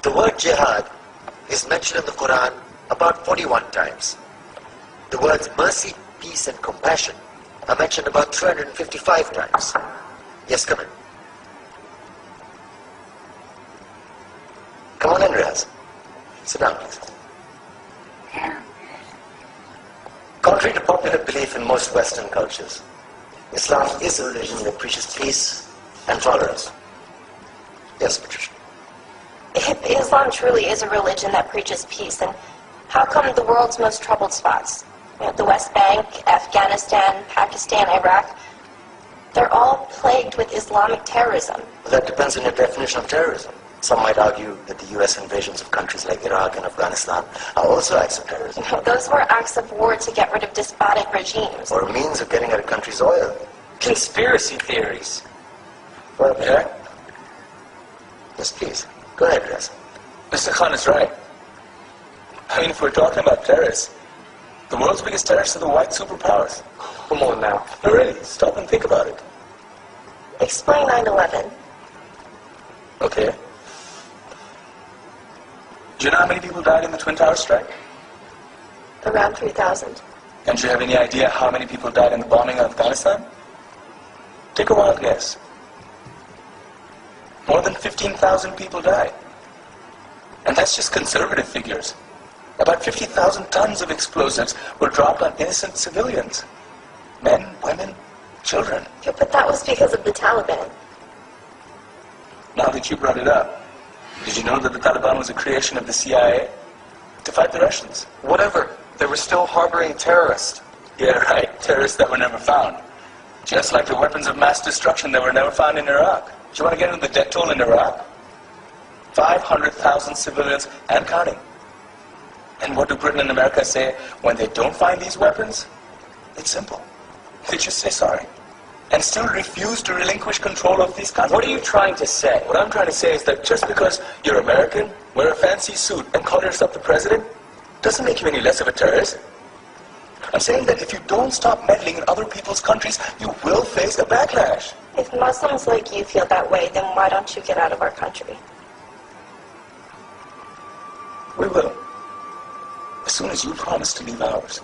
The word jihad is mentioned in the Quran about 41 times. The words mercy, peace and compassion are mentioned about 355 times. Yes, come in. Come on in, Riaz. Sit down, please. Contrary to popular belief in most Western cultures, Islam is a religion that preaches peace and tolerance. Yes, Patricia. If Islam truly is a religion that preaches peace, then how come the world's most troubled spots, the West Bank, Afghanistan, Pakistan, Iraq, they're all plagued with Islamic terrorism? Well, that depends on your definition of terrorism. Some might argue that the U.S. invasions of countries like Iraq and Afghanistan are also acts of terrorism. Those were acts of war to get rid of despotic regimes. Or a means of getting at a country's oil. Conspiracy theories. Well, yeah. Yes, please. Go ahead, Riaz. Mr. Khan is right. I mean, if we're talking about terrorists, the world's biggest terrorists are the white superpowers. Come on now. No, really, stop and think about it. Explain 9/11. Okay. Do you know how many people died in the Twin Towers strike? Around 3,000. And do you have any idea how many people died in the bombing of Afghanistan? Take a wild guess. More than 15,000 people died. And that's just conservative figures. About 50,000 tons of explosives were dropped on innocent civilians. Men, women, children. Yeah, but that was because of the Taliban. Now that you brought it up, did you know that the Taliban was a creation of the CIA to fight the Russians? Whatever. They were still harboring terrorists. Yeah, right. Terrorists that were never found. Just like the weapons of mass destruction that were never found in Iraq. Do you want to get into the death toll in Iraq? 500,000 civilians and counting. And what do Britain and America say when they don't find these weapons? It's simple. They just say sorry. And still refuse to relinquish control of these countries. What are you trying to say? What I'm trying to say is that just because you're American, wear a fancy suit, and call yourself the president, doesn't make you any less of a terrorist. I'm saying that if you don't stop meddling in other people's countries, you will face a backlash. If Muslims like you feel that way, then why don't you get out of our country? We will. As soon as you promise to leave ours.